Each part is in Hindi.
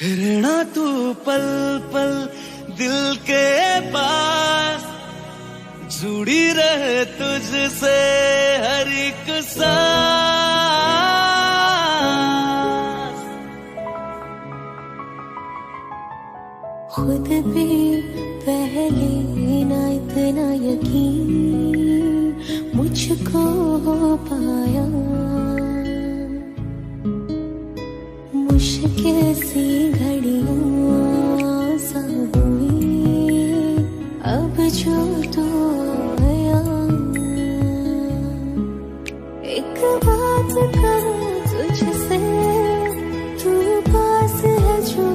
रहना तू पल पल दिल के पास, जुड़ी रहे तुझसे हर एक सांस। खुद पे पहले ना इतना यकीन मुझको हो पाया, मुश्किल सी घड़ियां सा हुई अब जो तो आया। एक बात कहूं तुझसे, तू पास है जो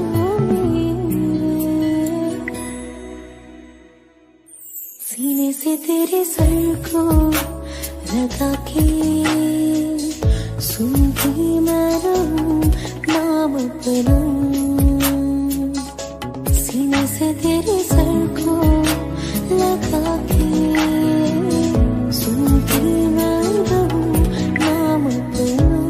सीने से तेरे सर को लगा के सुनती मैं रहूं नाम अपना। सीने से तेरे सर को लगा के सुनती मैं रहूं नाम अपना।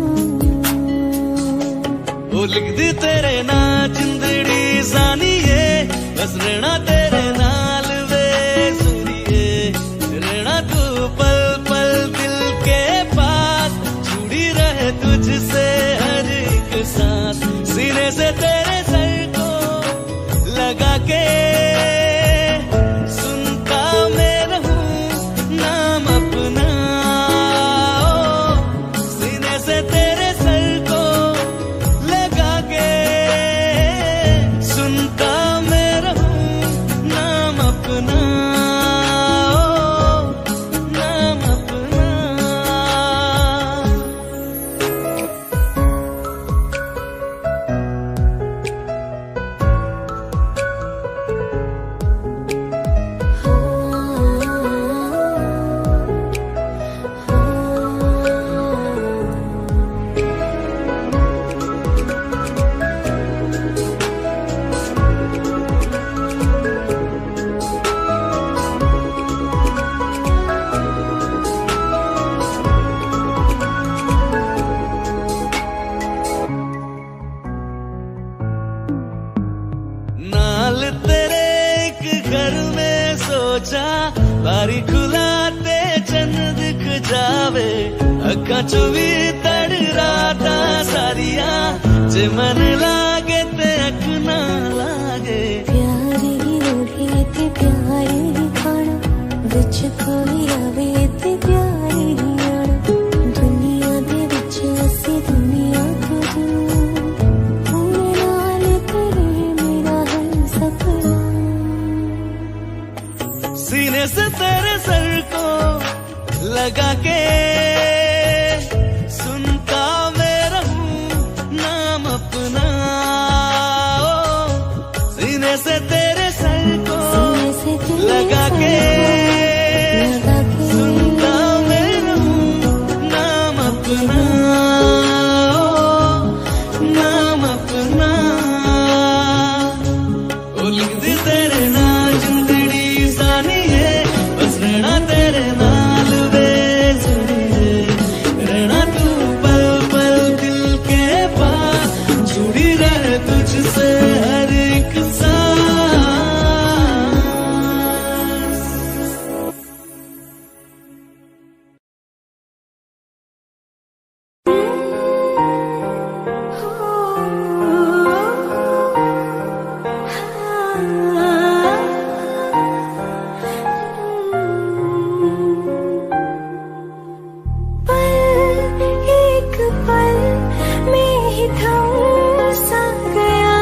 वो लिख दी तेरे ना जिंदड़ी जानिए, बस रहना तेरे नाल वे सुनिए। रहना तू पल पल दिल के पास, जुड़ी रहे तुझसे हर एक सांस। सीने से तेरे सर को लगा के सुनता मैं रहूं नाम अपना। सीने से तेरे सर को लगा के सुनता मैं रहूं नाम अपना, नाम अपना। नाल तेरे एक घर में सोचा, बारी खुलाते चंद दिख जावे। अखा चो भी तड़ राता सारिया, जे मन लागे ते अख ना लागे। प्यारे रोहे ते प्यारे खाना, विच कोई आवे ते प्यारे आना। दुनिया दे विच असी दुनिया को पूरे नाल करे मेरा हर सपना। सीने से तेरे सर को लगा के सुनता मैं रहूं नाम अपना। सीने से तेरे सर को लगा के सुनता मैं रहूं नाम अपना, नाम अपना। ओ लिख दी तेरे नाल जिंदड़ी जानिए, बस रहना तेरे नाल वे जुड़िए। रहना तू पल पल दिल के पास, जुड़ी रहे तुझसे हर एक सांस। एक पल में ही थम सा गया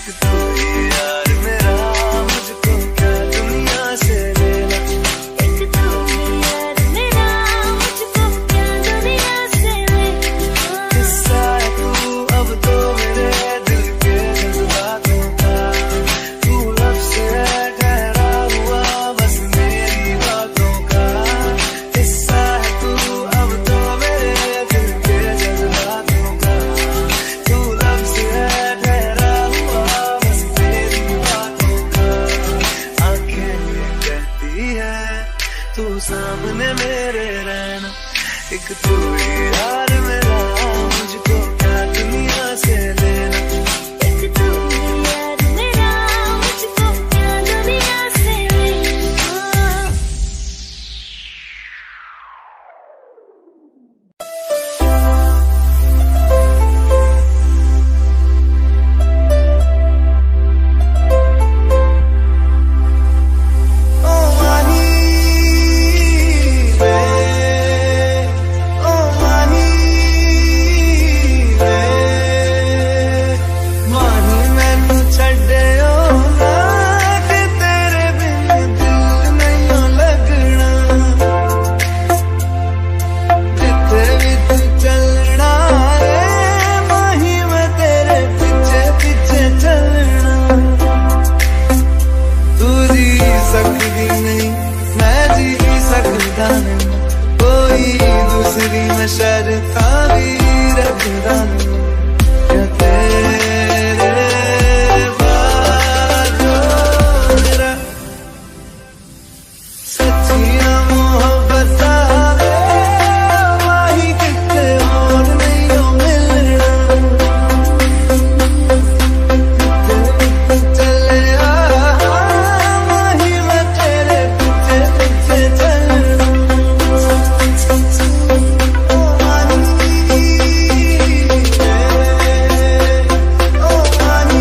एक तू ही यार मेरा, मुझको क्या दुनिया से लेना। एक तू ही यार मेरा, मुझको क्या दुनिया से लेना। किस्सा है तू अब तो मेरे दिल के जज्बातों का, तू लफ्ज़ है ठहरा हुआ बस मेरी बातों का। किस्सा है तू अब तो मेरे दिल के जज्बातों का, तू लफ्ज़ है ठहरा हुआ बस मेरी बातों का। आंखें ये कहती है तू सामने मेरे रहना, एक तू ही यार मेरा, मुझको क्या दुनिया से लेना। एक तू ही यार मेरा, मुझको क्या दुनिया से लेना। ओ माही वे, ओ माही वे, माही मैनू छड्डियो ना कि तेरे बिन दिल नहीं लगना। जिथे भी तू चलना है माही मैं तेरे पीछे पीछे चलना। तू जी सकदी नहीं मैं जी सकदा नहीं, कोई दूसरी मैं शर्ता भी रखदा नहीं। क्या तेरे बाजो मेरा सच्चियां मोहब्बतां वे, माही किते और नहीं हो मिलना। चले आ माही मैं तेरे पीछे पीछे चलना। ओ माही वे, ओ माही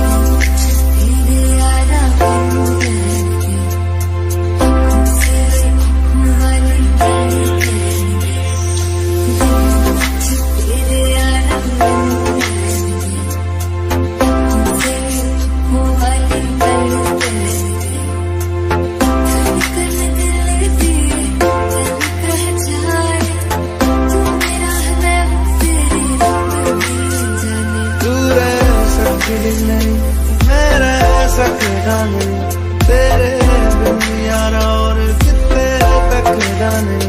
तेरे यारा बिन करेंगे, तुमसे वाली करेंगे। तेरे यारा बिन करेंगे, तुमसे वाली करेंगे। धड़कन दिल दी कह जाए, तू मेरा है मैं हूँ तेरी, रब भी जाने। तू रह सकती नहीं मैं रह सकता नहीं, तेरे बिन यारा और कितने तक जाने।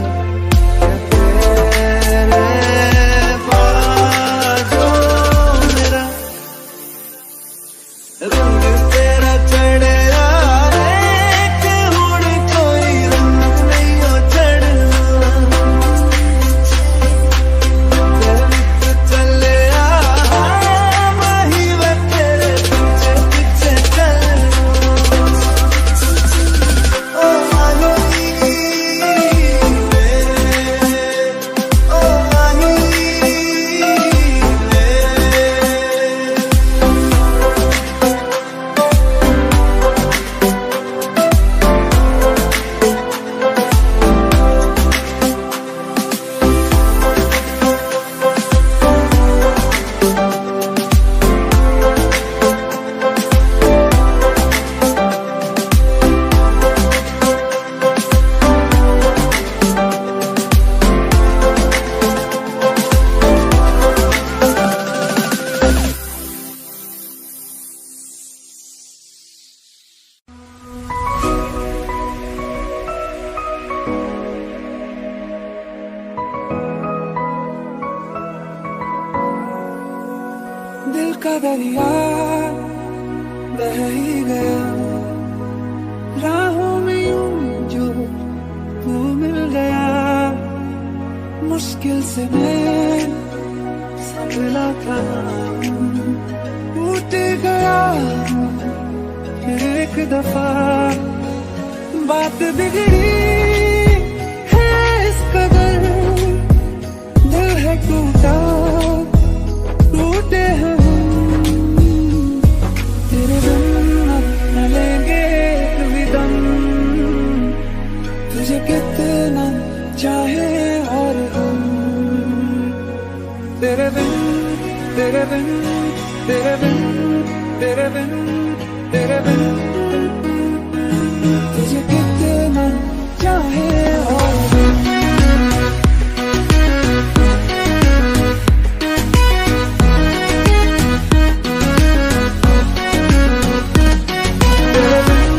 तेरे बाजो मेरा रंग तेरा चढ़े रे, कि हुण कोई रंग नहीं हो चढ़ना। चले आ माही मैं तेरे पीछे पीछे चलना। ओ माही वे, ओ माही वे। दिल का दरिया बह ही गया, राहों में यूं जो तू मिल गया। मुश्किल से मैं संभला था, टूट गया फिर एक दफा। बात बिगड़ी है इस कदर, दिल है टूटा, टूटे हैं हम। तेरे बिन अब न लेंगे एक भी दम, तुझे कितना चाहे और हम। तेरे बिन, तेरे बिन, तेरे बिन, तेरे बिन, तेरे बिन, तुझे कितना चाहे और हम। तेरे बिन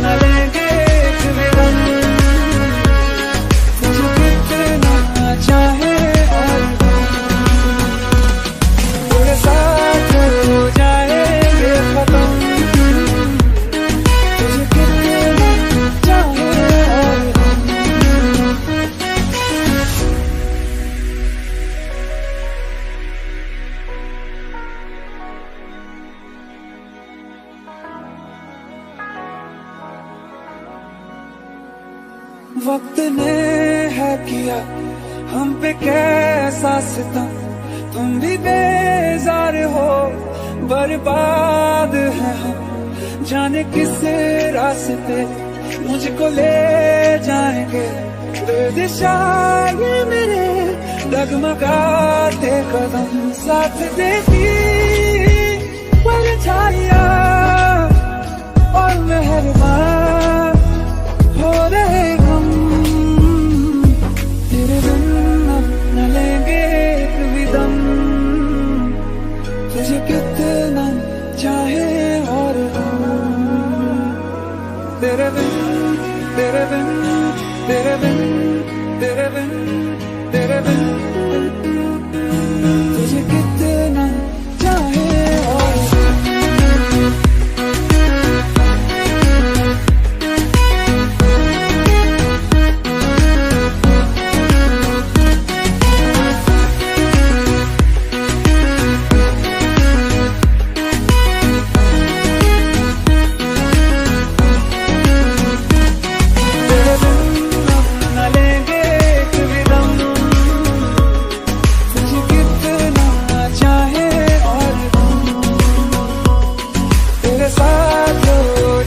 न लेंगे एक भी दम, तुझे कितना चाहे और हम। तेरे साथ हो जाएंगे खत्म, तुझे कितना चाहे और हम। वक्त ने है किया हम पे कैसा सितम, तुम भी बेजार हो, बर्बाद है हम। जाने किस रास्ते मुझको ले जाएंगे, बेदिशा ये मेरे डगमगाते कदम। साथ देती परछाइयां और मेहरबान हो रहे हम। तेरे बिन अब न लेंगे एक भी दम, तुझे कितना चाहे और हम। तेरे बिन, तेरे बिन, तेरे बिन, तेरे बिन, तेरे बिन, तुझे कितना चाहे और हम। तेरे बिन अब न लेंगे एक भी दम, तुझे कितना चाहे और हम। तेरे साथ हो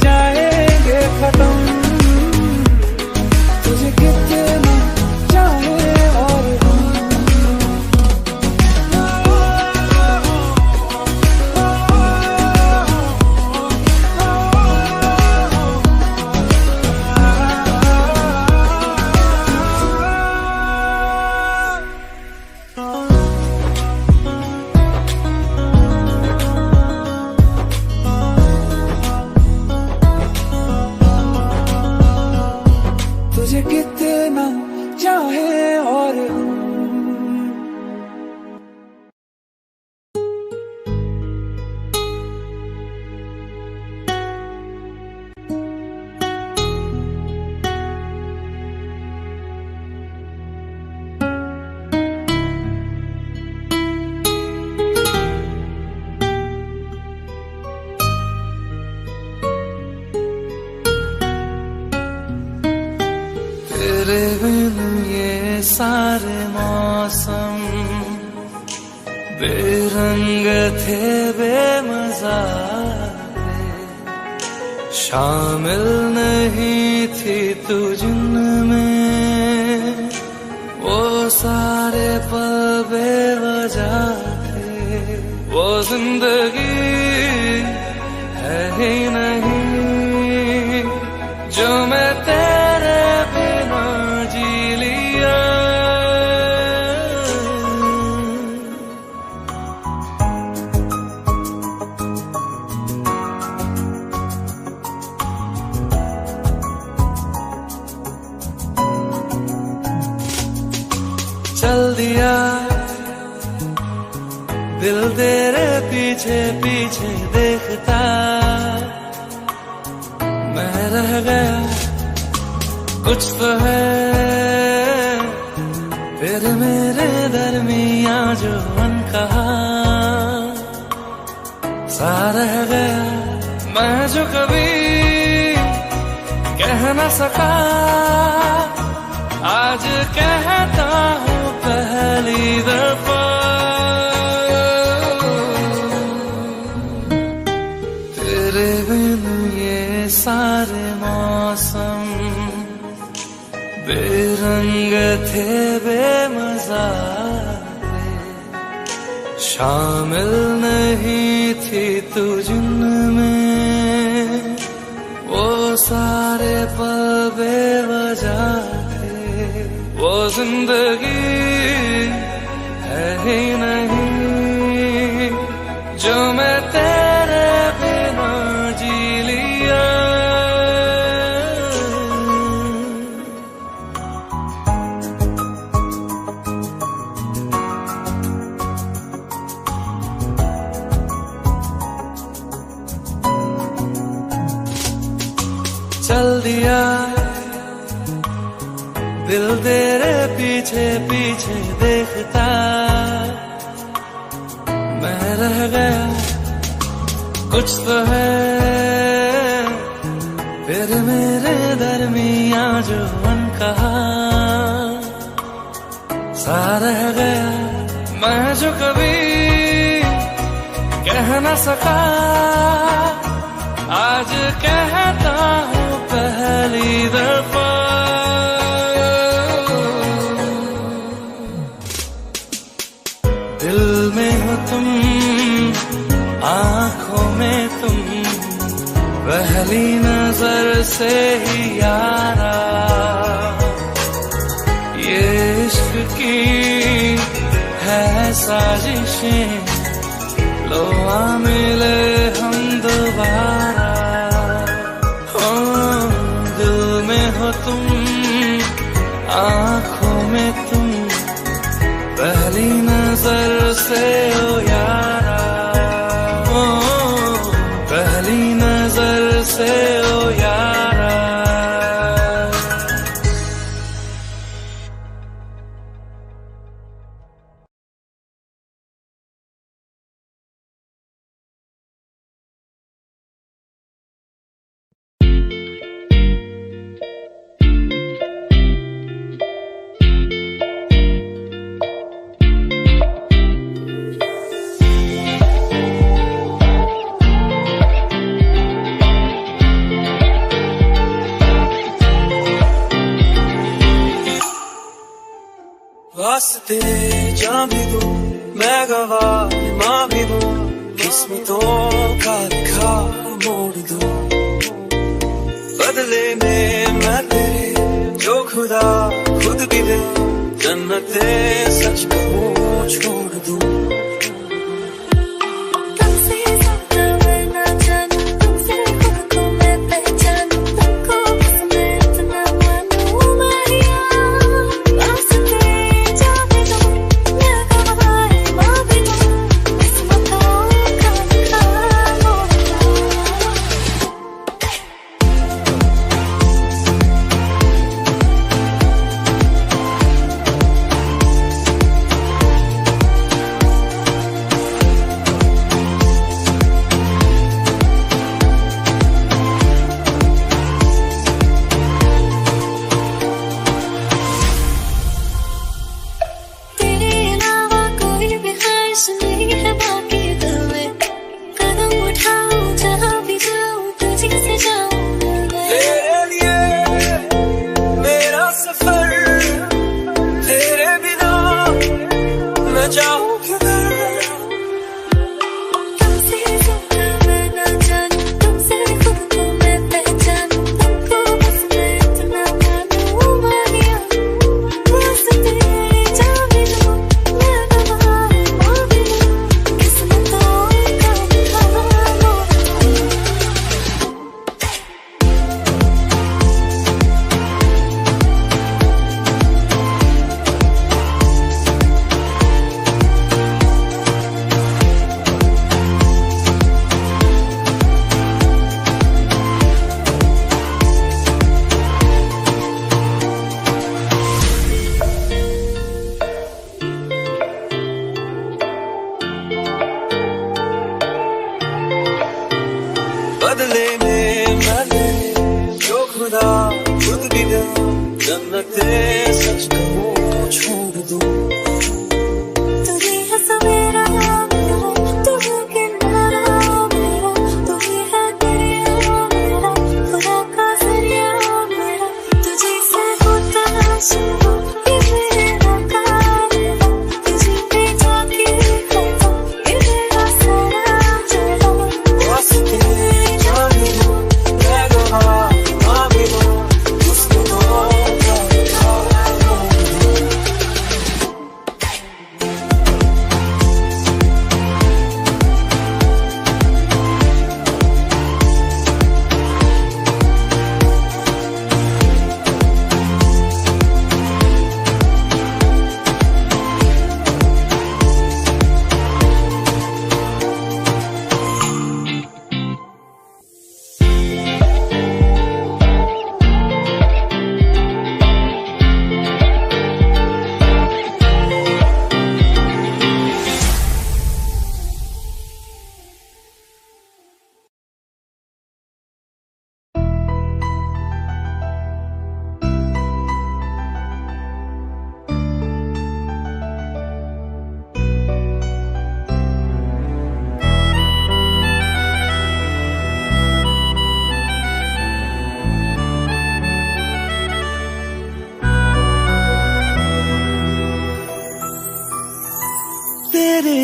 जाएंगे खत्म, तुझे कितना चाहे और हम। तुझे कितना चाहे और हम। तेरे बिन ये सारे मौसम बेरंग थे, बेमजा थे। शामिल नहीं थी तू जिनमें, वो सारे पल बेवजह थे। वो जिंदगी है ही नहीं जो मैं तेरे बिना जी लिया। चल दिया दिल तेरे पीछे पीछे देखता, मैं रह गया कुछ तो है तेरे मेरे दरमियां जो अनकहा सा रह गया। मैं जो कभी कह न सका, आज कहता हूँ पहली दफा। तेरे बिन ये सारे मौसम बेरंग थे, बेमजा थे, शामिल नहीं थी तू जिनमें, वो सारे पल बेवजह थे। वो जिंदगी है ही नहीं जो मैं तेरे बिना जी लिया। चल दिया दिल तेरे पीछे पीछे देखता, मैं रह गया कुछ तो है फिर मेरे दरमिया जो अनकहा सा रह गया। मैं जो कभी कह न सका, आज कहता हूँ पहली दफा। दिल में हो तुम, आंखों में तुम, पहली नजर से ही यारा। ये इश्क की है साजिशें, लो आ मिले हम दोबारा। हो दिल में हो तुम, आंखों में तुम, पहली नजर से ओ यारा। ओ पहली नजर से ओ यारा। वास्ते जा भी दूं मैं गवाह माँ भी दूं, किस्मतों का लिखा मोड़ दूं। बदले में मैं तेरे जो खुदा खुद भी दे, जन्नते सच कहूँ छोड़ दूं। तुमसे ज्यादा मैं ना जानूं, तुमसे खुद को मैं पहचानूं, तुमको बस मैं इतना मानूं माहिया। वास्ते जा भी दूं मैं गवाह माँ भी दूं, किस्मतों का लिखा मोड़ दूं।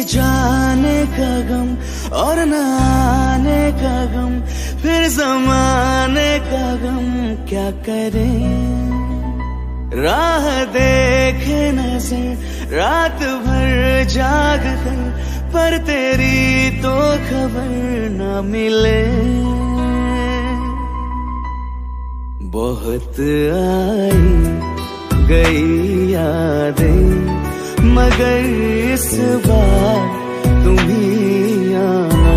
जाने का गम और न आने का गम, फिर जमाने का गम क्या करें। राह देखे नजर रात भर जाग कर, पर तेरी तो खबर न मिले। बहुत आई गई यादें, मगर इस बार तुम ही आना।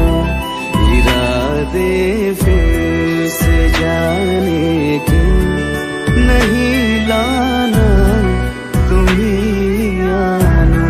इरादे फिर से जाने के नहीं लाना, तुम ही आना।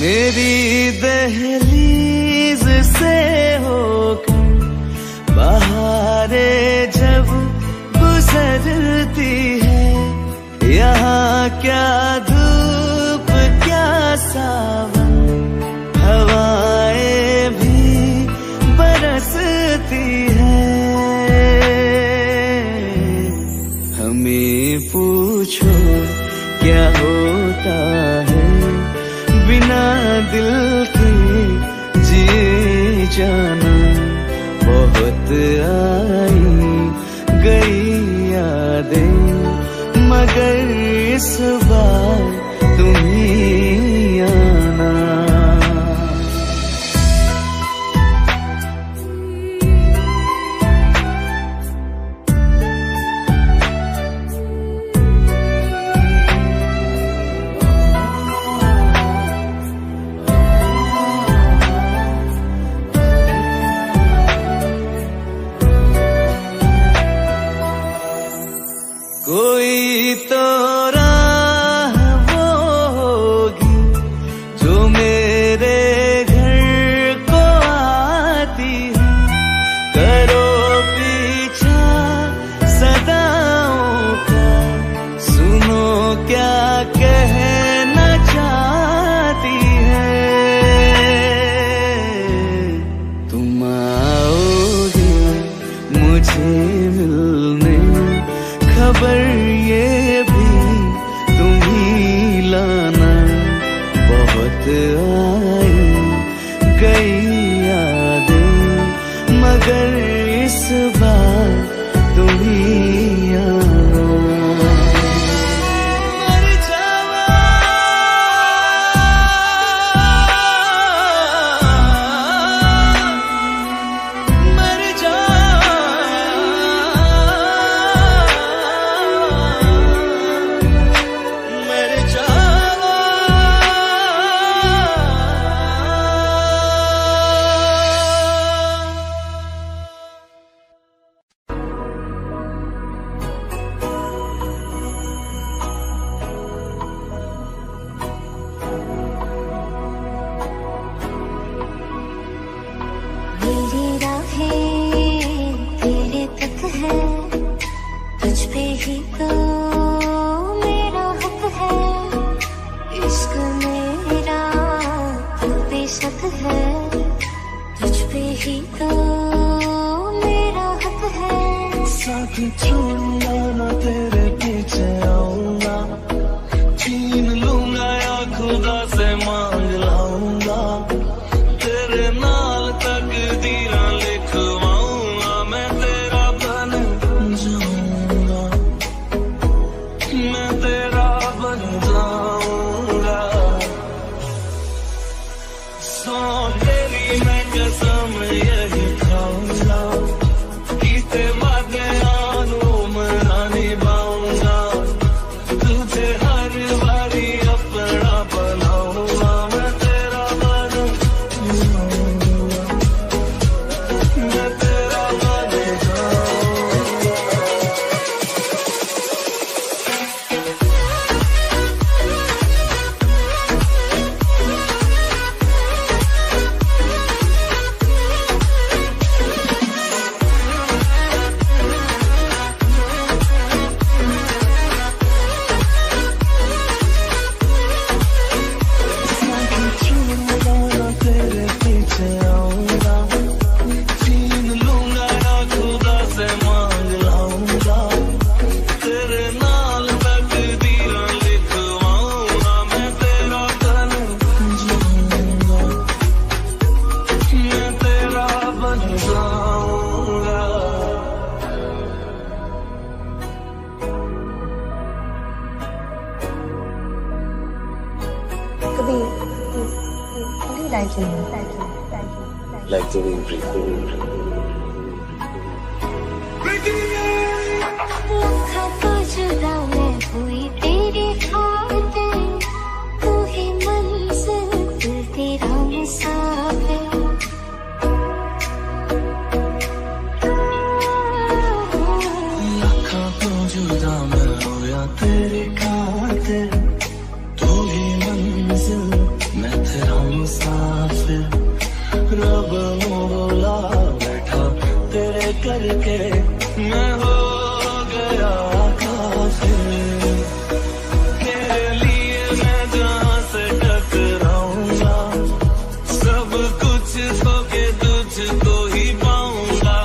मेरी दहलीज से होकर बहारें जब गुजरती है, यहाँ क्या धूप क्या सावन, हवाएं भी बरसती है। हमें पूछो क्या होता है बिना दिल के जिए जाना। बहुत आई गई यादें, मगर इस बार तुम ही आना। कोई तो राह वो होगी जो मेरे घर को आती है। करो पीछा सदाओं का, सुनो क्या कहना चाहती है। तुम आओगे मुझे मिलने, खबर ये भी तुम ही लाना। बहुत आई गई यादें, मगर इस बार तुम ही आना। मर जावा, मर जावा, मर जावा। मेरी राहें तेरे तक है, तुझ पे ही तो मेरा हक है। इश्क मेरा तू बेशक है, तुझ पे ही तो मेरा हक है। साथ छोड़ूंगा ना तेरे पीछे आऊंगा, छीन लूंगा या खुदा से मांग लाऊंगा। तेरे नाल तकदीरां लिखवाऊंगा, मैं तेरा बन जाऊंगा, मैं तेरा बन जाऊंगा। सौ तेरी मैं कसम यही खाऊंगा, कीते वादे आनू मैं Like the way you breathe. लखा तो जुदा मैं हुई तेरी खातिर, तू ही मंजिल दिल तेरा मुसाफिर। लखा तो जुदा मैं हुआ तेरी खातिर, तू ही मंजिल मैं तेरा मुसाफिर। रब बोला बैठा तेरे करके मैं हो गया काफिर। तेरे लिए मैं जहाँ से टकराऊंगा, सब कुछ होके तुझको ही पाऊंगा।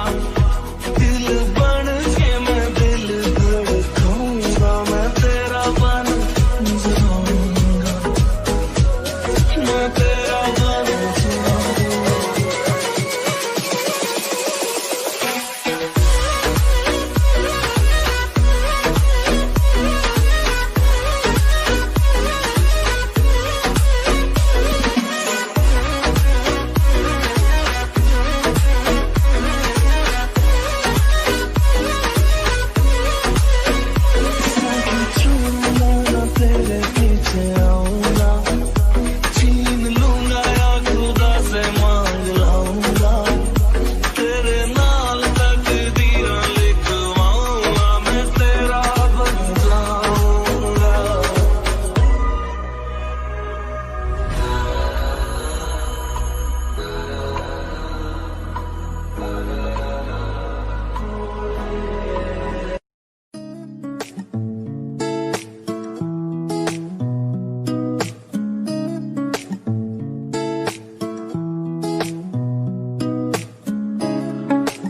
दिल बन के मैं दिल धड़काऊंगा, मैं तेरा बन जाऊंगा, मैं तेरा बन जाऊंगा। तेरे पीछे आऊंगा, छीन लूंगा या खुदा से मांग लाऊंगा। तेरे नाल तकदीरां लिखवाऊंगा, मैं तेरा बन जाऊंगा।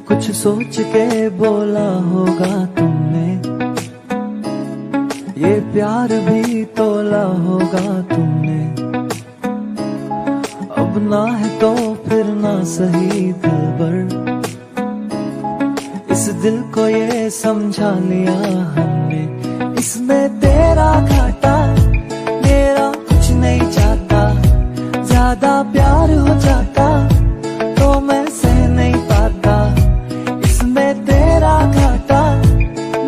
कुछ सोच के बोला होगा तुमने, ये प्यार भी तोला होगा तुमने। अब ना है तो फिर ना सही दिलबर, इस दिल को ये समझा लिया हमने। इसमें तेरा घाटा मेरा कुछ नहीं चाहता, ज्यादा प्यार हो जाता तो मैं सह नहीं पाता। इसमें तेरा घाटा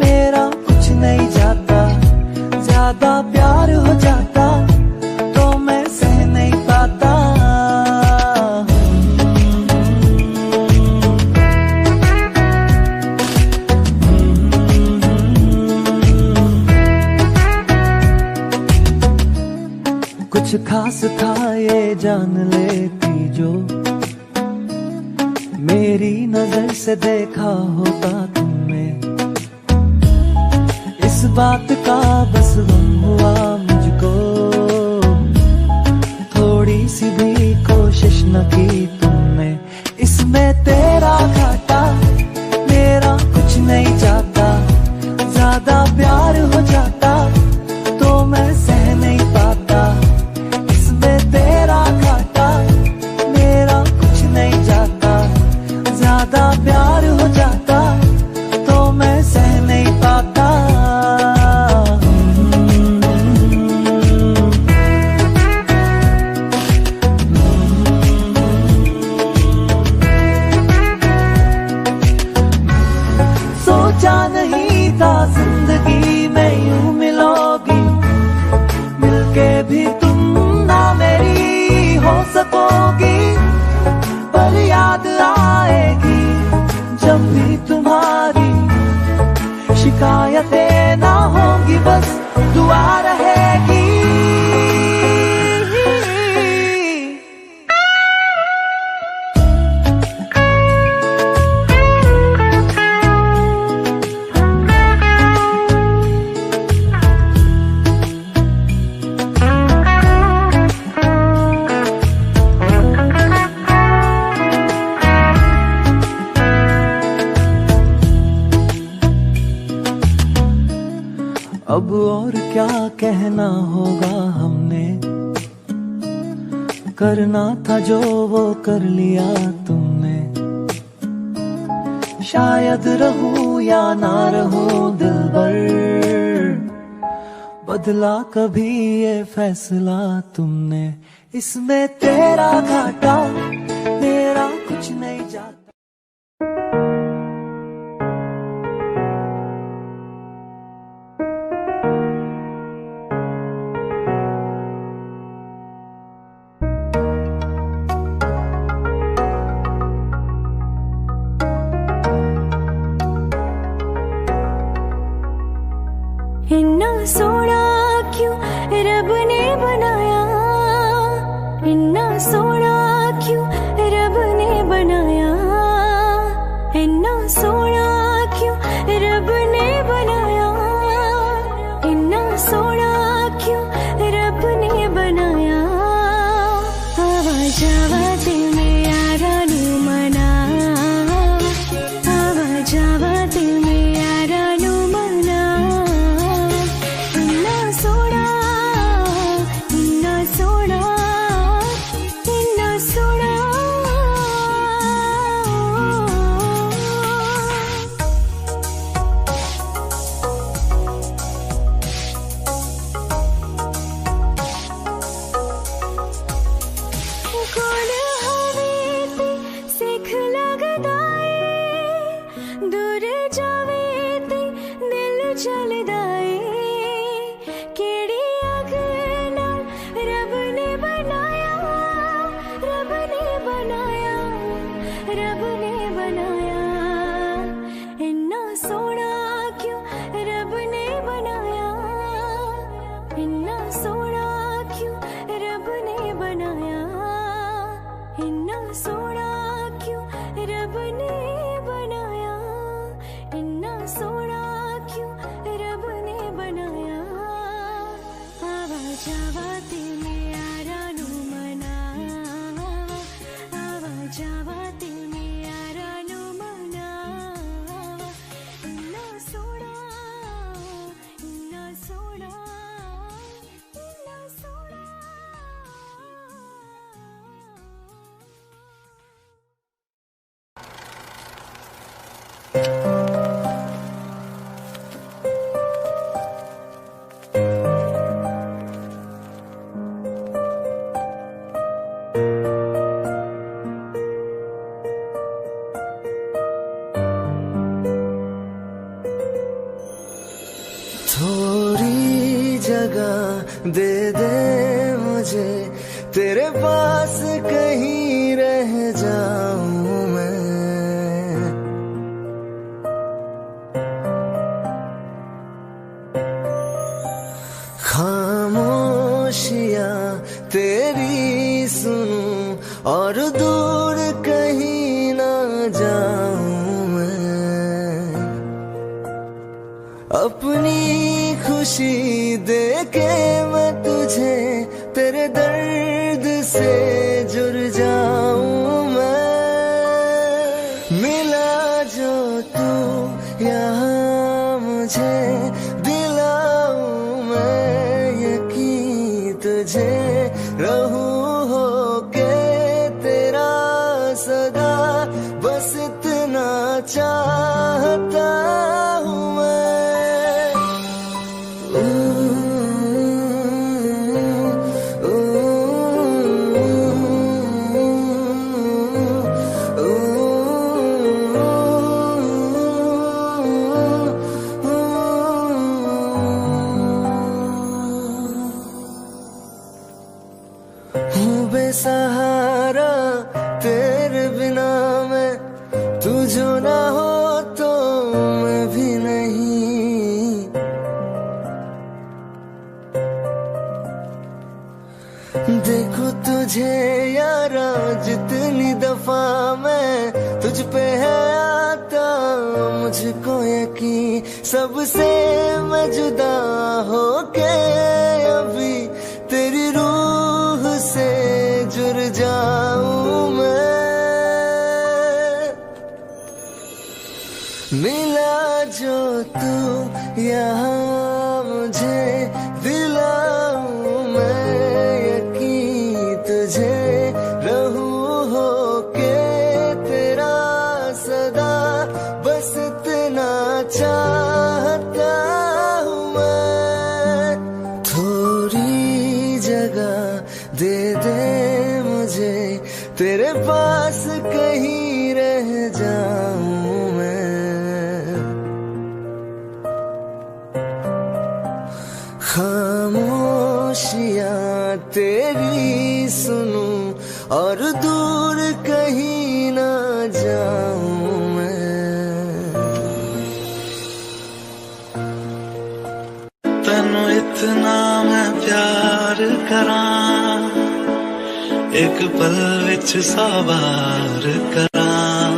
मेरा कुछ नहीं जाता, ज्यादा प्यार हो जाता तो मैं सह नहीं पाता। कुछ खास था ये जान लेती जो, मेरी नजर से देखा होता तुमने। इस बात का बस गम हुआ मुझको, थोड़ी सी भी कोशिश न की तुमने। इसमें तेरा घाटा मेरा कुछ नहीं जाता, ज्यादा प्यार हो जाता तो मैं सह नहीं पाता। इसमें तेरा घाटा मेरा कुछ नहीं जाता, ज्यादा प्यार हो जाता तो मैं सह नहीं पाता। सोचा नहीं था जिंदगी में यूं मिलोगी, मिलके भी तुम ना मेरी हो सकोगी। पर याद आएगी जब भी तुम्हारी, शिकायतें ना होंगी बस दुआ रहेगी। अब और क्या कहना होगा हमने, करना था जो वो कर लिया तुमने। शायद रहूं या ना रहूं दिलबर, बदला कभी ये फैसला तुमने, इसमें तेरा घाटा मेरा कुछ नहीं जाता। इन्ना सोना क्यों रब ने बनाया, इन्ना सोना क्यों रब ने बनाया, इन्ना सोना क्यों रब ने बनाया, इन्ना सोना क्यों रब ने बनाया। आवाज आवाज में यारा नू मना, आवाज आवाज में यारा नू मना। इन्ना सोना, इन्ना सोना, इन्ना सोना। कौन हवे ते सिख लगदा ए, दूर जावे ते दिल चलदा ए। केड़ी अग नाल रब ने बनाया, रब ने बनाया, रब ने बनाया। इन्ना सोना क्यों रब ने बनाया, इन्ना सोना क्यों रब ने बनाया, इन्ना सोना क्यों रब ने बनाया, इन्ना सोना क्यों रब ने बनाया। आवाज आवाज में यारा नू मना, आवाज आवाज में यारा नू मना। इन्ना सोना, इन्ना सोना, इन्ना सोना। थोड़ी जगह दे दे मुझे, तेरे पास कहीं रह जाऊं मैं। खामोशियां तेरी सुनूं और दूर कहीं ना जाऊं मैं। अपनी खुशी दे के मैं तुझे, तेरे दर्द से जुड़ जाऊं मैं। मिला जो तू यहाँ मुझे, दिलाऊं मैं यकीन तुझे। रहूं होके तेरा सदा, बस इतना चाहता हूँ मैं। हूँ बेसहारा तेरे बिना मैं, तू जो ना हो तो मैं भी नहीं। देखो तुझे यारा जितनी दफा मैं तुझ पे है आता, मुझको यकीन सबसे मैं जुदा होके अभी तेरी रूह से जुड़ जाऊं मैं। मिला जो तू यहाँ मुझे, दिलाऊं मैं यकीन तुझे। रहूं होके तेरा सदा, बस इतना चाहता हूँ मैं। करां, एक पल विच 100 बार करां।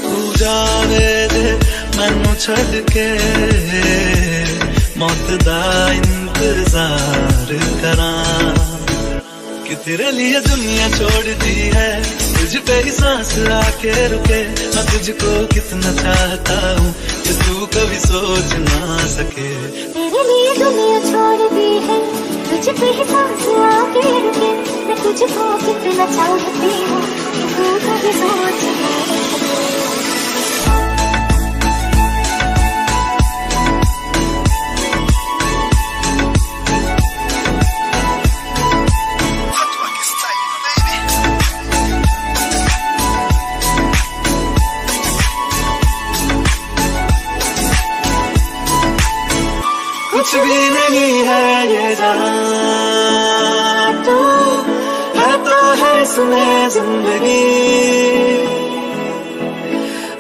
तू जावे जे मैनू छड़ के, मौत दा इंतजार करां। कि तेरे लिए दुनिया छोड़ दी है, तुझ पे ही सांस आके रुके। मैं तुझको कितना चाहता हूँ कि तू कभी सोच ना सके। तेरे लिए दुनिया छोड़ दी है, तुझ पे ही सांस आके रुके। मैं तुझको कितना चाहती हूँ कि तू कभी सोच ना सके। कुछ भी नहीं है ये जान, तू है तो है इसमें जिंदगी।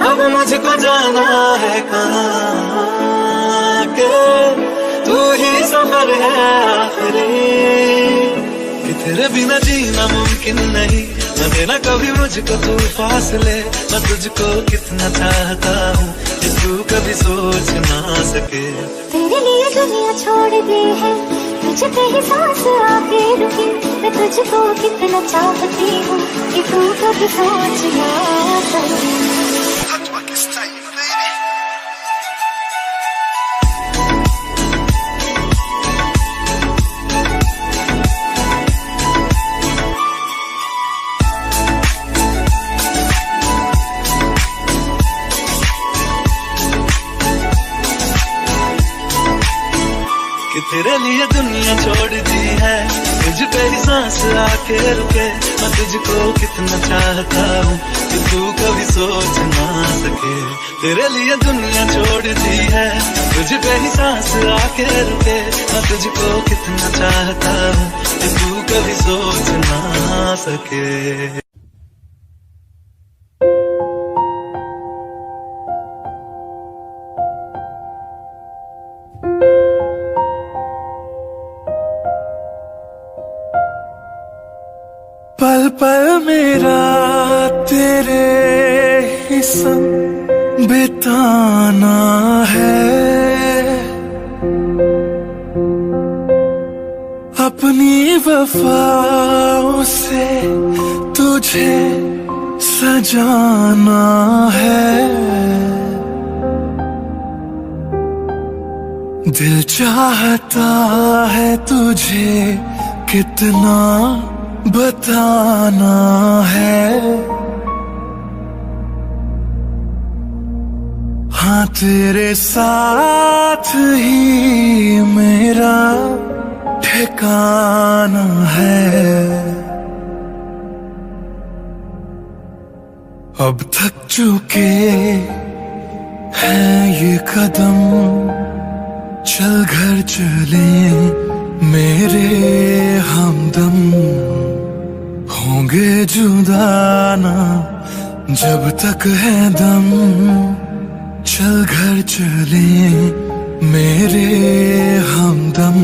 अब मुझको जाना है कहाँ के, तू ही सफर है आखिरी। कि तेरे बिना जीना मुमकिन नहीं, न देना कभी मुझको तू फासले। मैं तुझको कितना चाहता हूँ कि तू कभी सोच ना सके। तेरे लिए दुनिया छोड़ दी है, तुझ पे ही सांस आके रुकी। मैं तुझको कितना चाहती हूँ कि तू कभी सोच ना सके। तेरे लिए दुनिया छोड़ दी है, तुझ पे ही सांस आके रुके। मैं तुझको कितना चाहता हूँ कि तू कभी सोच ना सके। तेरे लिए दुनिया छोड़ दी है, तुझ पे ही सांस आके रुके। मैं तुझको कितना चाहता हूँ कि तू कभी सोच ना सके। पल पल मेरा तेरे ही संग बिताना है, अपनी वफाओं से तुझे सजाना है। दिल चाहता है तुझे कितना बताना है। हाँ तेरे साथ ही मेरा ठिकाना है। अब थक चुके हैं ये कदम, चल घर चले मेरे हमदम। होंगे जुदा ना जब तक है दम, चल घर चले मेरे हमदम।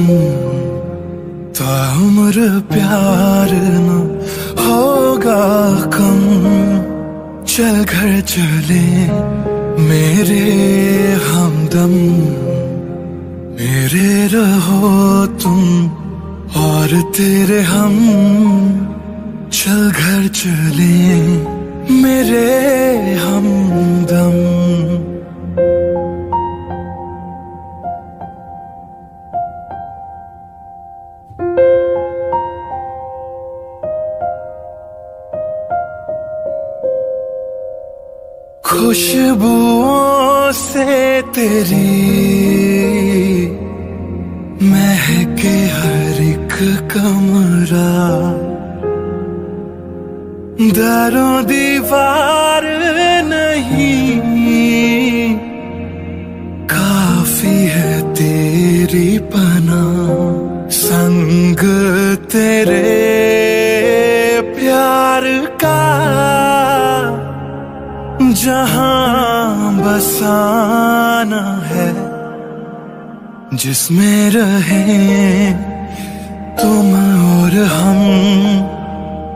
ताउम्र प्यार न होगा कम, चल घर चले मेरे हमदम। मेरे रहो तुम और तेरे हम, चल घर चले मेरे हमदम। खुशबुओं से तेरी महके हर एक कमरा, दरों दीवार नहीं काफी है तेरी पनाह। संग तेरे प्यार का जहां बसाना है, जिसमें रहे तुम और हम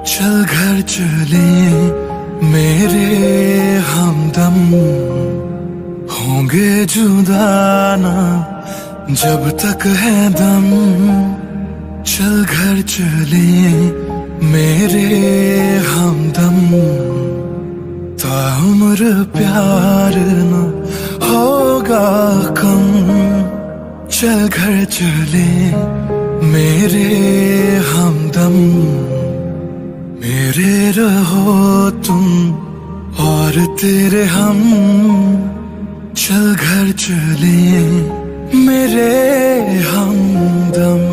चल घर चले, मेरे हमदम होंगे जुदा ना जब तक है दम। चल घर चले मेरे हमदम, ताउम्र प्यार न होगा कम। चल घर चले मेरे हमदम, मेरे रहो तुम और तेरे हम। चल घर चले मेरे हमदम।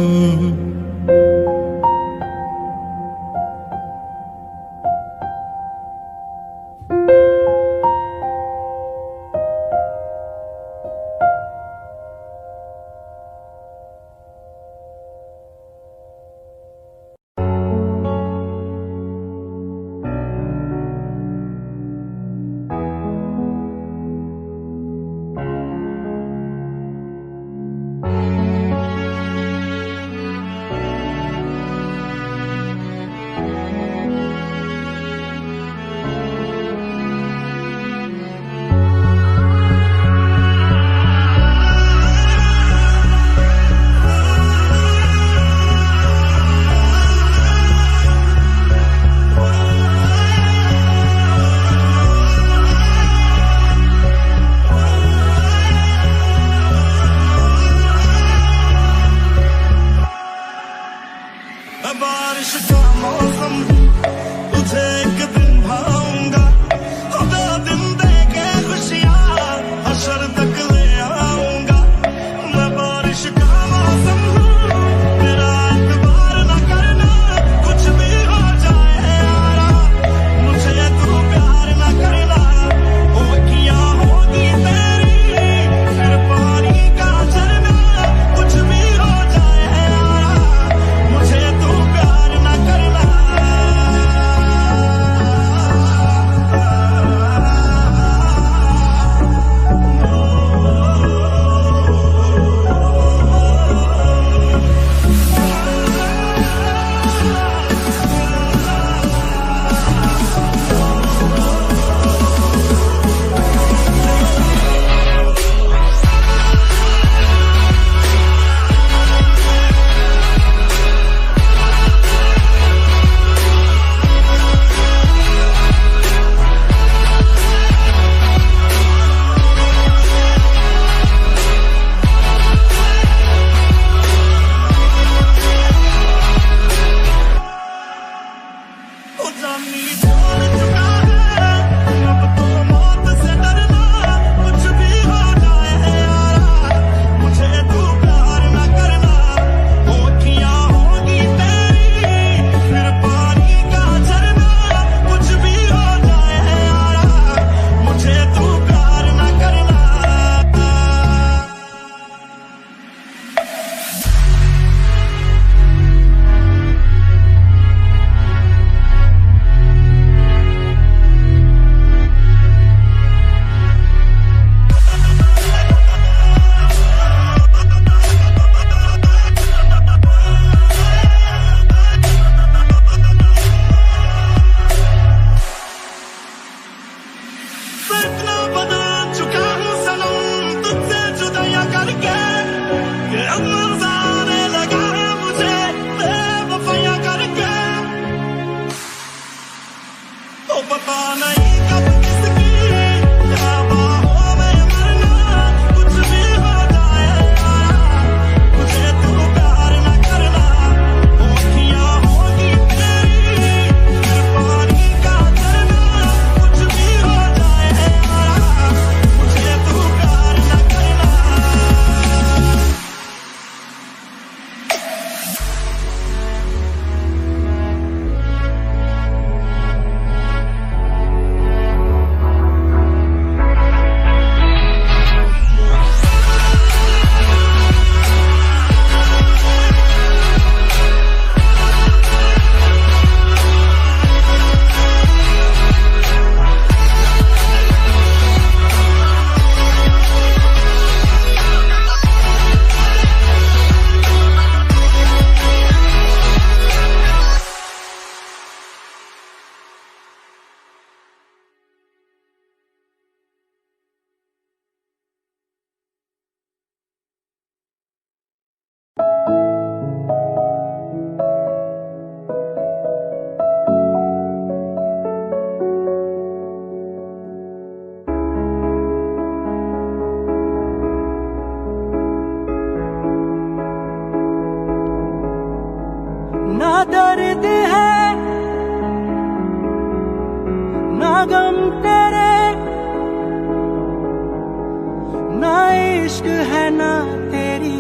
इश्क है ना तेरी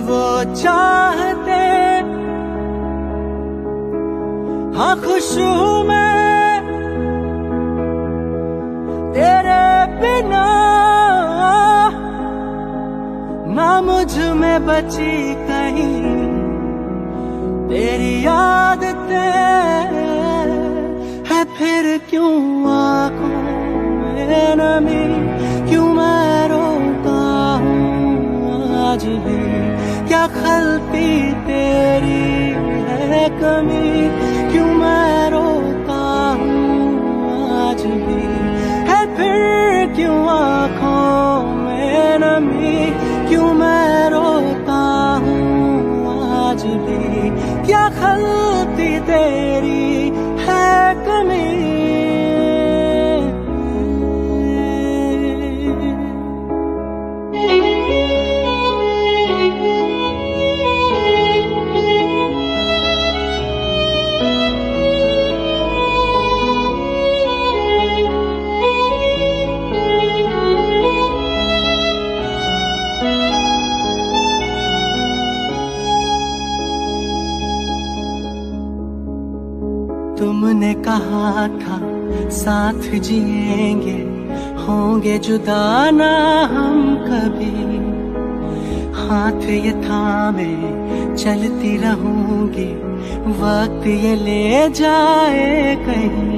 वो चाहते। हाँ खुश हूँ मैं तेरे बिना, ना मुझ में बची कहीं तेरी आदतें है। फिर क्यों आँखों में नमी, क्यों मैं रोता हूँ आज भी, क्या खलती तेरी है कमी, क्यों मैं रोता हूँ आज भी है। फिर क्यों आँखों में नमी, क्यों मैं रोता हूँ आज भी, क्या खलती तेरी है कमी। तुमने कहा था साथ जिएंगे, होंगे जुदा ना हम कभी। हाथ ये थामे चलती रहूंगी, वक्त ये ले जाए कहीं।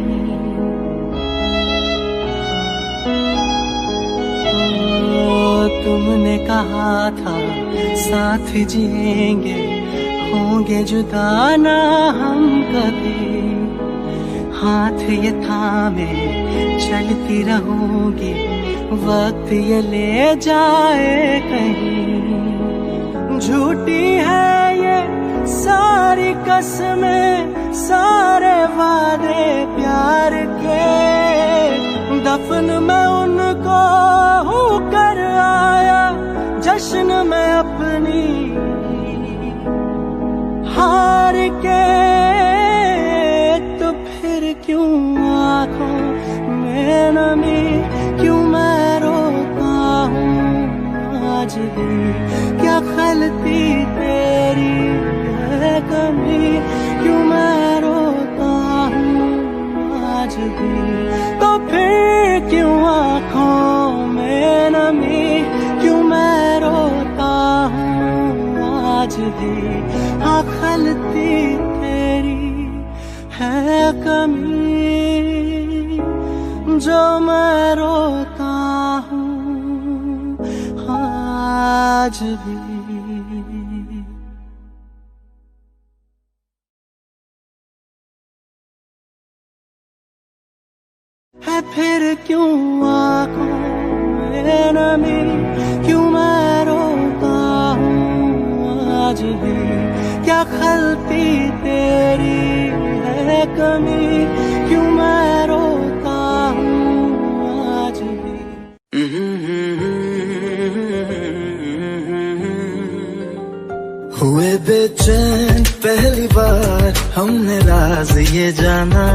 तुमने कहा था साथ जिएंगे, होंगे जुदा ना हम कभी। हाथ ये थामे चलती रहूंगी, वक्त ये ले जाए कहीं। झूठी है ये सारी कसमें, सारे वादे प्यार के, दफन मैं उनको हूँ कर आया, जश्न में अपनी हार के। क्यों आँखों में नमी, क्यों मैं रोता हूँ आज भी, क्या खलती तेरी है कमी, क्यों मैं रोता हूँ आज भी। तो फिर क्यों आँखों में नमी, क्यों मैं रोता हूँ आज भी, हाँ खलती तेरी है कमी, जो मैं रोता हूँ आज भी। है फिर क्यों आँखों में नमी, क्यों मैं रोता हूँ आज भी, क्या खलती तेरी है कमी, क्यों मैं रोता हूँ आज भी। हुए बेचैन पहली बार हमने राज ये जाना,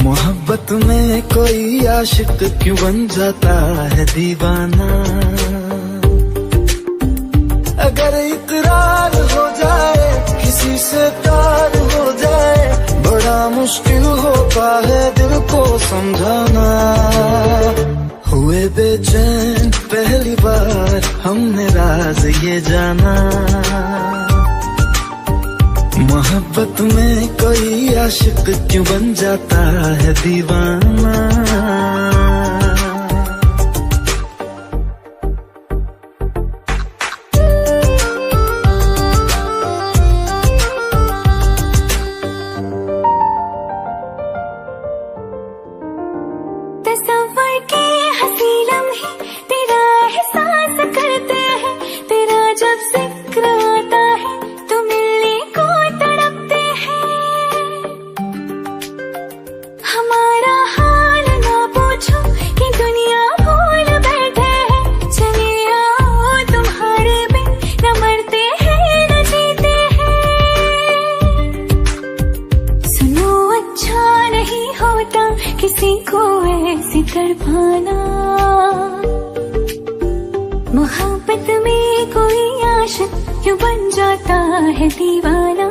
मोहब्बत में कोई आशिक क्यों बन जाता है दीवाना। अगर इकरार हो जाए, किसी से प्यार हो जाए, बड़ा मुश्किल होता है दिल को समझाना। हुए बेचैन पहली बार हमने राज ये जाना, मोहब्बत में कोई आशिक क्यों बन जाता है दीवाना। नहीं हो होता किसी को ऐसी तड़पाना। मोहब्बत में कोई आशिक क्यों बन जाता है दीवाना।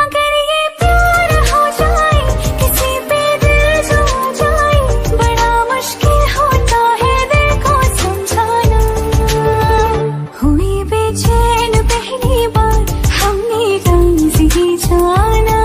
अगर ये प्यार हो जाए किसी पे दिल जो जाए, बड़ा मुश्किल होता है दिल को समझाना। हुई बेचैन पहली बार हमने राज ही जाना।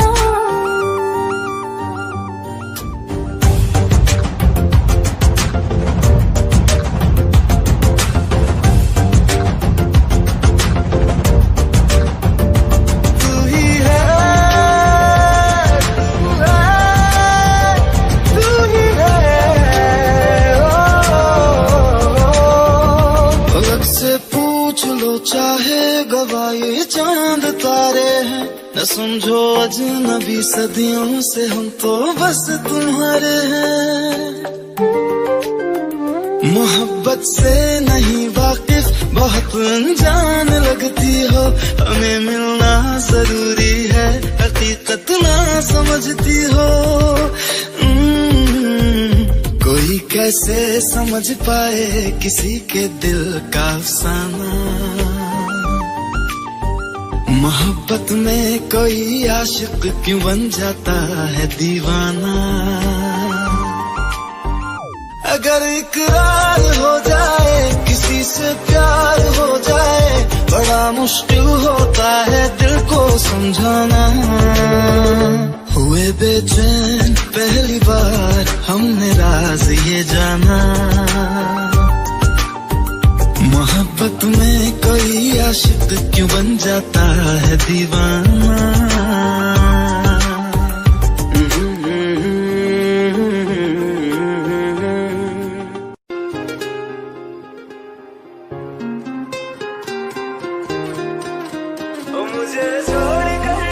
चाहे गवाए चांद तारे हैं, न समझो अजनबी सदियों से हम तो बस तुम्हारे हैं। मोहब्बत से नहीं वाकिफ बहुत अनजान लगती हो, हमें मिलना जरूरी है हकीकत ना समझती हो। कोई कैसे समझ पाए किसी के दिल का अफसाना। मोहब्बत में कोई आशिक क्यों बन जाता है दीवाना। अगर इकरार हो जाए किसी से प्यार हो जाए, बड़ा मुश्किल होता है दिल को समझाना। हुए बेचैन पहली बार हमने राज ये जाना। मोहब्बत में कोई आशिक क्यों बन जाता है दीवाना। मुझे छोड़ कर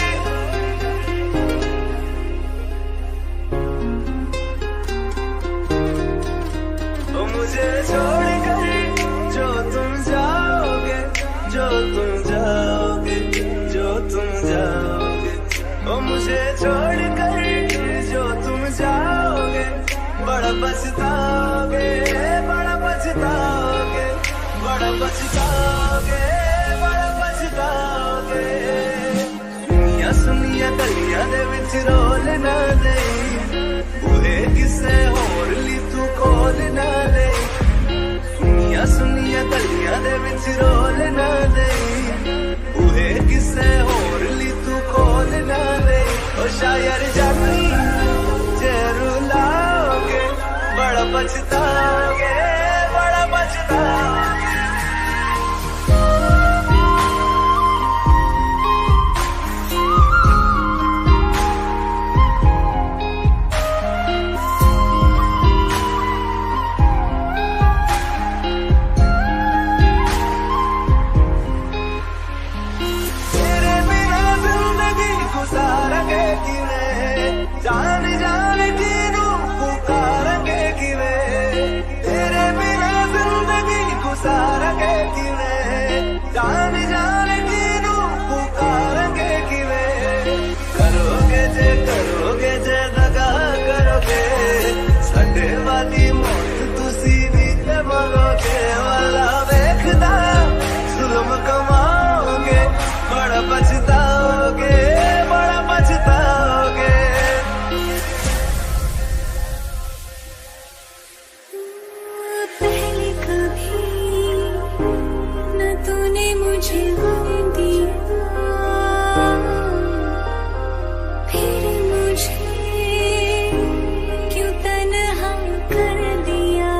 मुझे छोड़ कर जो तुम जाओगे, जो तुम जाओगे, जो तुम जाओगे। ओ मुझे छोड़ कर जो तुम जाओगे, बड़ा पछताओगे, बड़ा पछताओगे, बड़ा पछताओगे, बड़ा पछताओगे। सुनिया सुनिया गलियां दे विच रोल ना दे, बूहे किसे होर ली तू खोल ना दे। सुनिया गलियां दे विच रोल ना दे, बूहे किसे होर ली तू खोल ना दे। ओ शायर जानी जे रुलाओगे, बड़ा पछताओगे, बड़ा पछताओगे। जान जान किनू पुकारेंगे किवे, तेरे बिना जिंदगी गुजारेंगे किवे। जान जान किनू पुकारेंगे किवे, करोगे जे दगा करोगे, साडे वाली मौत तुसी भी ते मरोगे। वाला वेखदा जुल्म कमाओगे, बड़ा पछताओगे, बड़ा पछताओगे। पहले कभी न तूने मुझे गम दिया, फिर मुझे क्यों तन्हा कर दिया।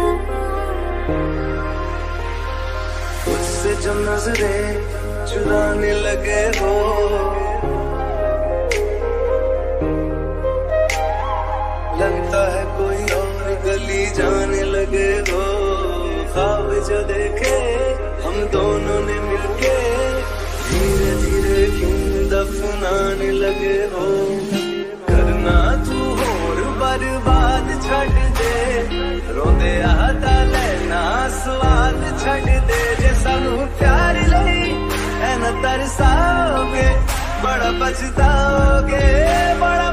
उससे जो नजरें चुराने लगे हो, लगता है कोई और गली जाने लगे हो। ख्वाब जो देखे हम दोनों ने मिलके, धीरे धीरे क्यों दफनाने लगे हो। करना तू होर बर्बाद छड़ दे, रोंदे आता लेना स्वाद छड़ दे। जे सानू प्यार लई ऐ न तरसाओगे, बड़ा पछताओगे, बड़ा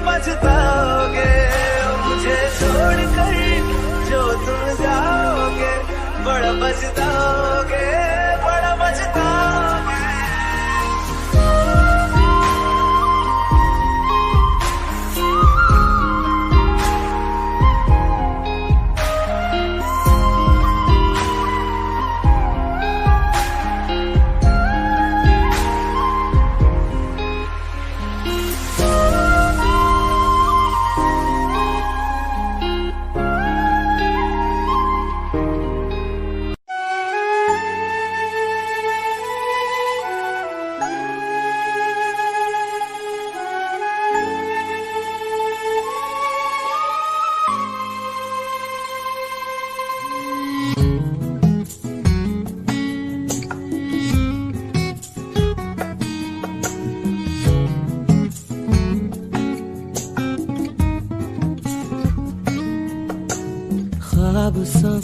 ख्वाब सब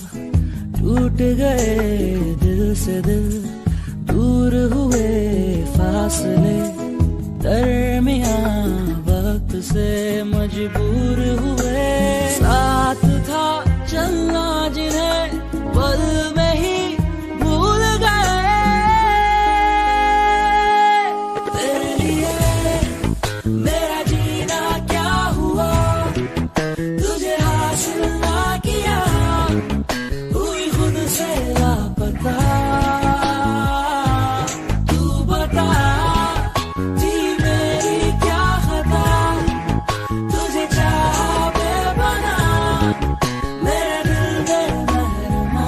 टूट गए दिल से दिल, दूर हुए फासले, दरमियां वक्त से मजबूर हुए। साथ था चलना जिन्हें पल में ही भूल गए। तेरे लिए मेरा जीना क्या हुआ, तुझे हासिल ना किया, हुई खुद से लापता। तू बता जी मेरी क्या खता, तुझे चाहा बेपना, मेरे दिल बेरहमा।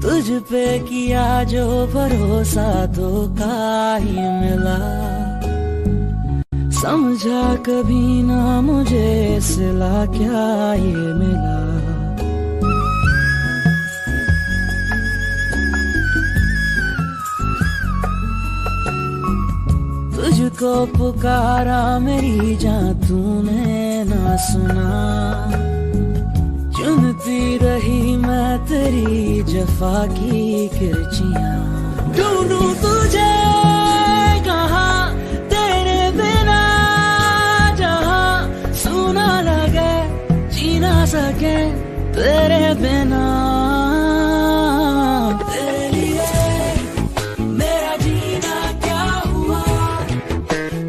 तुझ पे किया जो भरोसा धोखा ही मिला, समझा कभी ना मुझे सिला क्या ये मिला। तुझको पुकारा मेरी जान तूने ना सुना, चुनती रही मैं तेरी जफा की किरचियां। ढूंढूं तुझे कहाँ तेरे बिना, जहाँ सुना लगे जी ना सके तेरे बिना। तेरे लिए मेरा जीना क्या हुआ,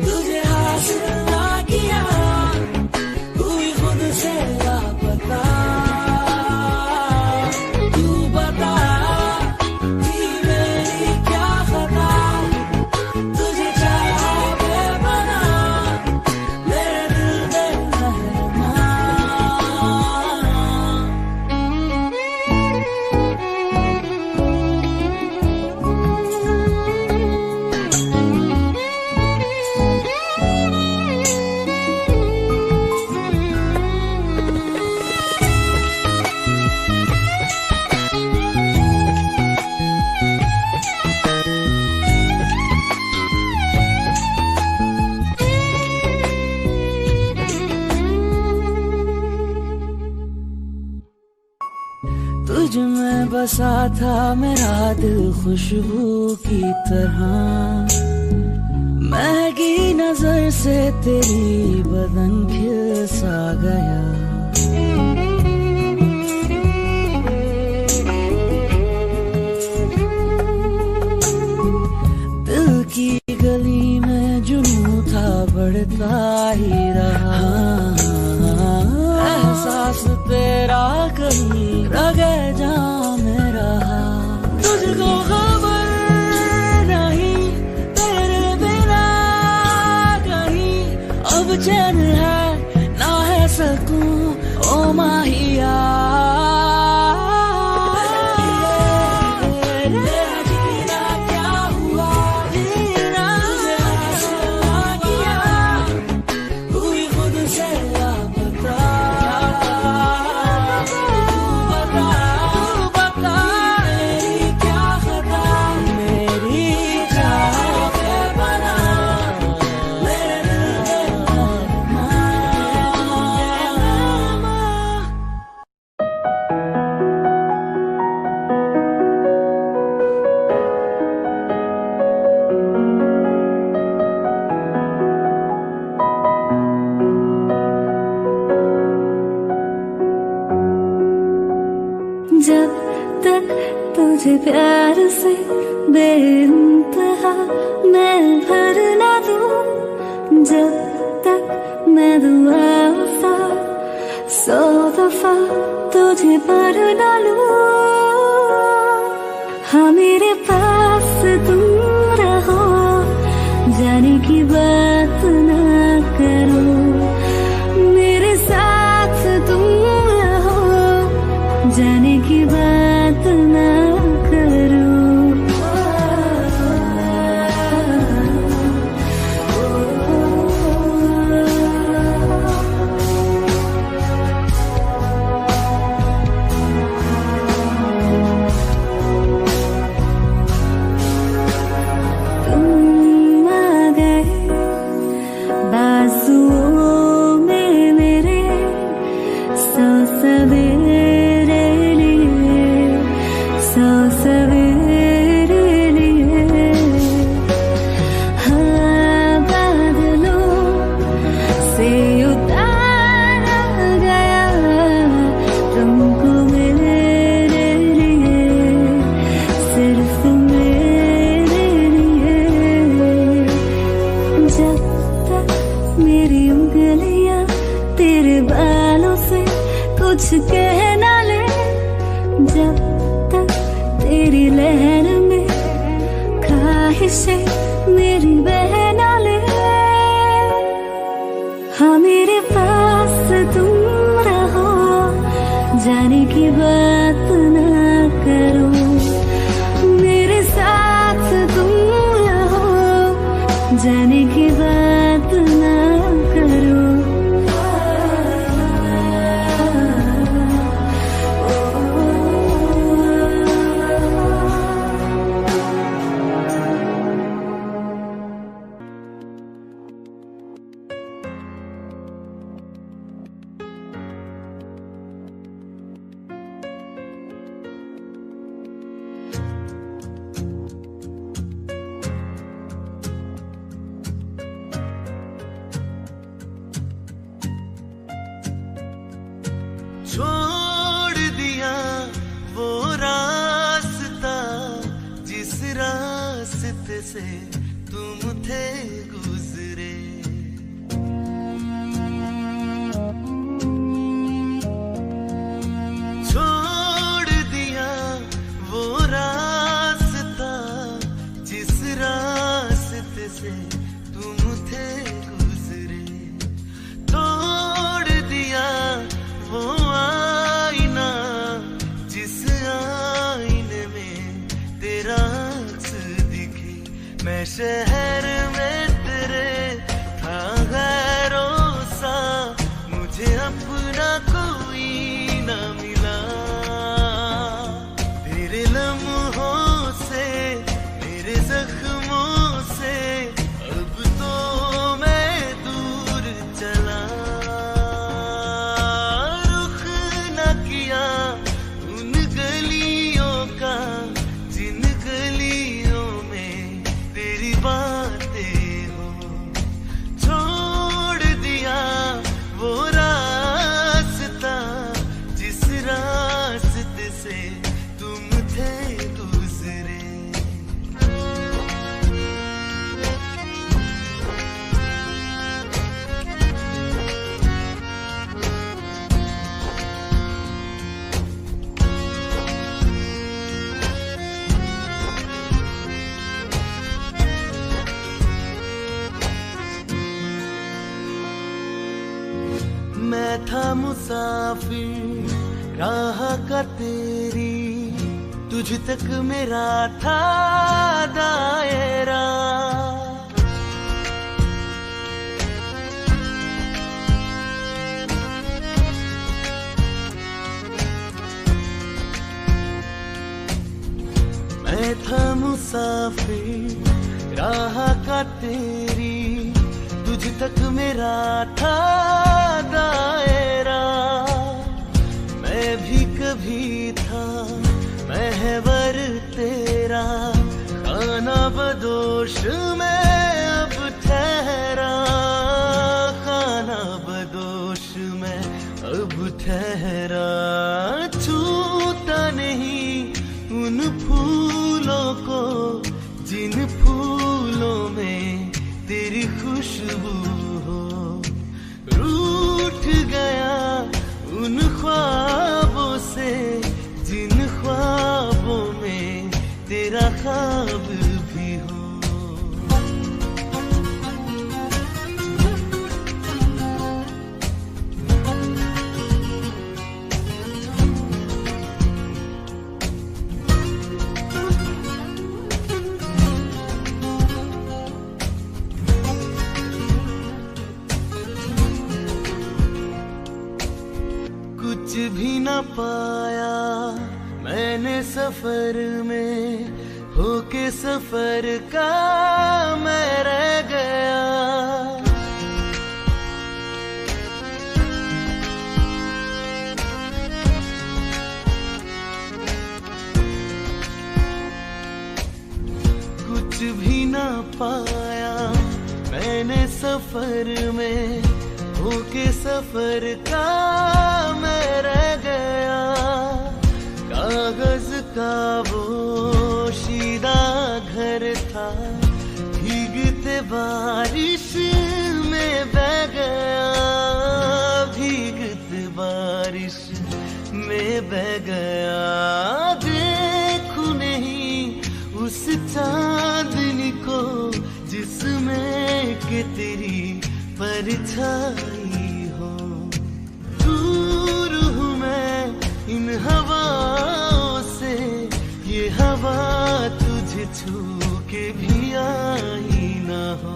तुझे हासिल ना किया, हुई खुद से लापता। तुझ में बसा था मेरा दिल खुशबू की तरह, महकी नजर से तेरी बदन खिल सा गया। दिल की गली में जुनून था बढ़ता ही रहा, एहसास तेरा कहीं रगे जा में रहा। तुझको खबर नहीं तेरे बिना कहीं अब चैन है ना है सकूं ओ माहिया। जब तक तुझे प्यार से बेइंतहा मैं भर ना दूं, जब तक मैं दुआ सौ दफा तुझे पर डालूं। हाँ मेरे पास तुम रहो, जाने की बात ना कुछ कहना ले जब तक तेरी लहर में ख्वाहिशें मेरी बहना ले। हाँ मेरे पास तुम रहो, जाने की बात ना करो, मेरे साथ तुम रहो, जाने की बात ना करो। छोड़ दिया वो रास्ता जिस रास्ते से तुम थे गुजरे। छोड़ दिया वो रास्ता जिस रास्ते से तुम थे गुजरे। तोड़ दिया वो आईना जिस आईने में तेरा अक्स दिखे। मैं शहर में तेरे था गैरों सा, मुझे अपना कोई ना मिला। तेरे लम्हों से मेरे जख्मों से अब तो मैं दूर चला। उन गलियों का जिन गलियों में तेरी बातें हो। छोड़ दिया वो रास्ता जिस रास्ते से तुम थे गुजरे। मैं था मुसाफिर राह का तेरी, तुझ तक मेरा था दायरा। मैं था मुसाफिर राह का तेरी, तुझ तक मेरा था दायरा। मैं भी कभी था महवर तेरा, खाना बदोश मैं अब ठहरा। खाना बदोश मैं अब ठहरा। छूता नहीं उन फूलों को जिन फूलों में तेरी खुशबू हो। रूठ गया उन ख्वाबों से जिन ख्वाबों में तेरा ख्वाब भी हो। कुछ भी न पाया मैंने सफर में, होके सफर का मैं रह गया। कुछ भी न पाया मैंने सफर में, होके सफर का मैं रह गया। कागज का वो शीदा घर था, भीगते बारिश में बह गया। भीगते बारिश देखूं नहीं उस चांदनी को जिसमें के तेरी परछाई हो। दूर हूँ मैं इन हवाओं से, ये हवा तुझे छू के भी आई ना हो।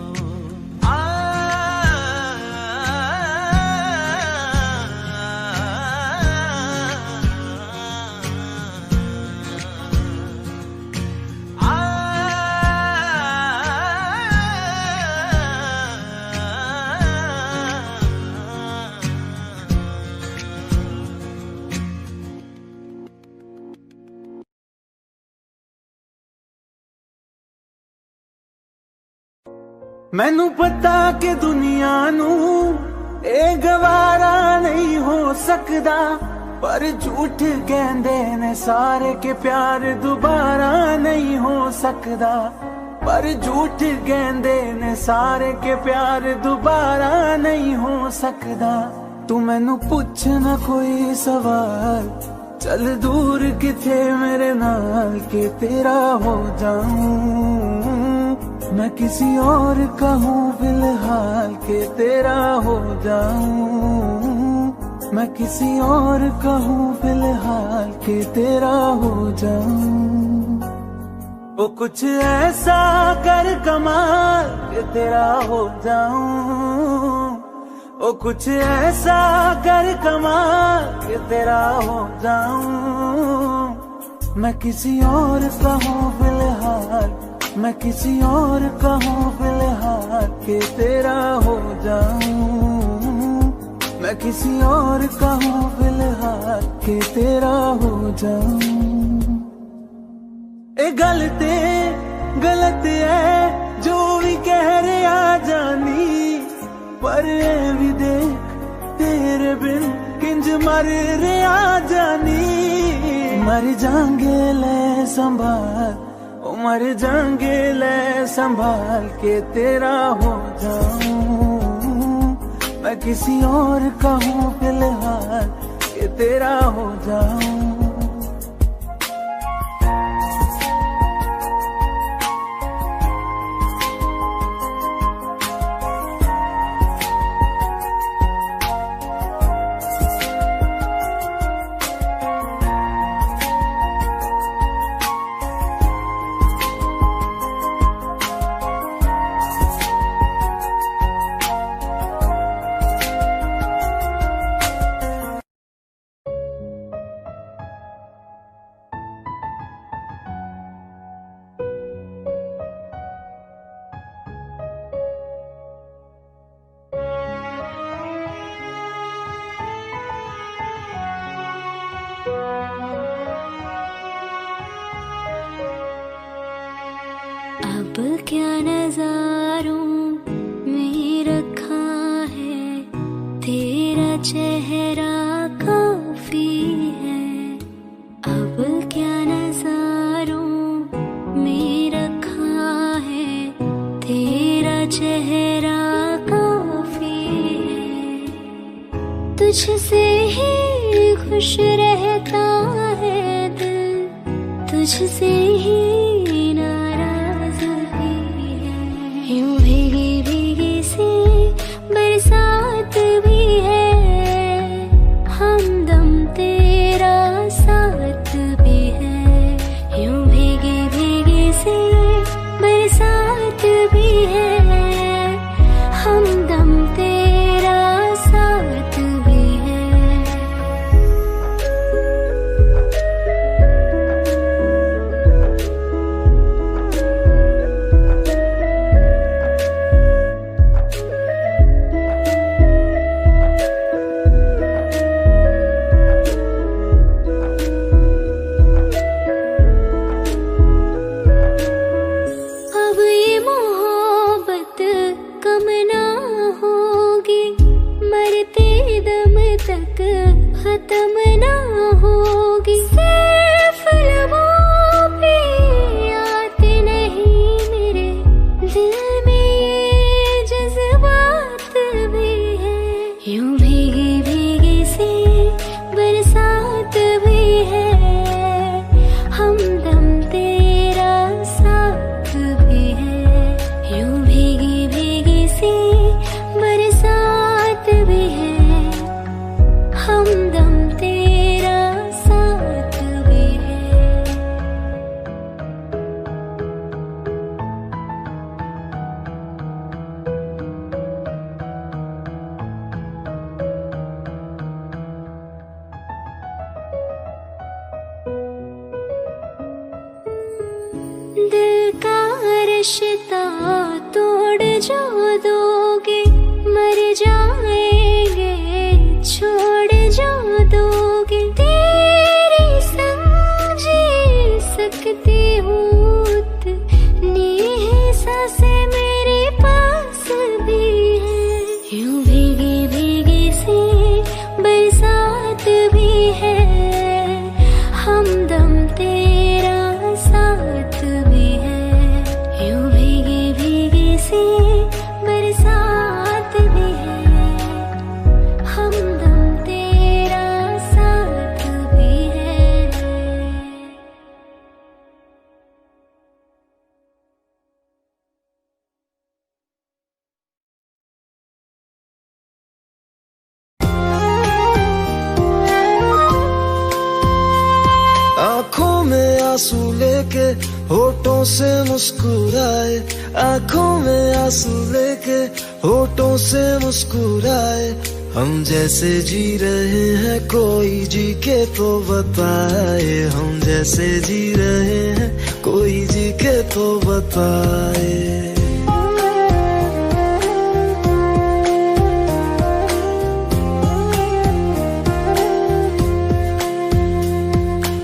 मैनू पता कि दुनिया नू ए गवारा नहीं हो सकदा, पर झूठ कहंदे ने सारे के प्यार दोबारा नहीं हो सकदा। पर झूठ कहंदे ने सारे के प्यार दोबारा नहीं हो सकदा। तू मैनू पुछ ना कोई सवाल, चल दूर किथे मेरे नाल के तेरा हो जाऊं। मैं किसी और का हूँ फिलहाल के तेरा हो जाऊं। मैं किसी और का हूँ फिलहाल के तेरा हो जाऊं। वो कुछ ऐसा कर कमाल के तेरा हो जाऊं। वो कुछ ऐसा कर कमाल के तेरा हो जाऊं। मैं किसी और का हूँ फिलहाल, मैं किसी और का हूँ फिलहाल के तेरा हो जाऊं। मैं किसी और का हूँ फिलहाल के तेरा हो जाऊं। ए गलत है जो भी कह रहे आ जानी, पर ए भी देख तेरे बिन किंज मर रहे आ जानी। मर जाएंगे ले संभाल, मर जाएंगे ले संभाल के तेरा हो जाऊं। मैं किसी और का हूँ फिलहाल के तेरा हो जाऊं। अब क्या नजारों में रखा है, तेरा चेहरा काफी है। अब क्या नजारों में रखा है, तेरा चेहरा काफी है। तुझसे ही खुश रहता है दिल, तुझसे ही यूं भीगी भीगी सी बरसात भी है, हमदम तेरा साथ भी है। यूं भीगी भीगी सी बरसात भी है, हमदम तेरा साथ भी है। सांसें मेरे पास भी है, यूं भीगी भीगी सी बरसात भी है, हमदम तेरा साथ भी है, यूं भीगी भीगी सी बरसात भी है, हमदम तेरा साथ भी है। आंखों में आंसू लेके होठों से मुस्कुराए, आंखों में आंसू लेके होठों से मुस्कुराए, हम जैसे जी रहे हैं कोई जी के तो बताए, हम जैसे जी रहे हैं कोई जी के तो बताए।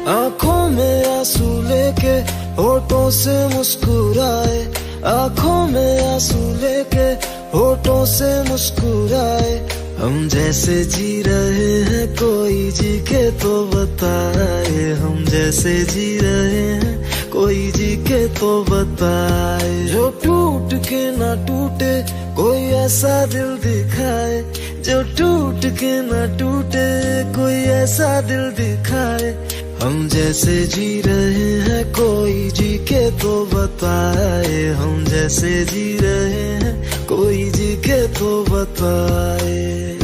आंखों में आंसू लेके होठों से मुस्कुराए, आंखों में आंसू लेके होठों से मुस्कुराए, हम जैसे जी रहे हैं कोई जी के तो बताए, हम जैसे जी रहे हैं कोई जी के तो बताए। जो टूट के ना टूटे कोई ऐसा दिल दिखाए, जो टूट के ना टूटे कोई ऐसा दिल दिखाए, हम जैसे जी रहे हैं कोई जी के तो बताए, हम जैसे जी रहे हैं कोई जी के तो बताए।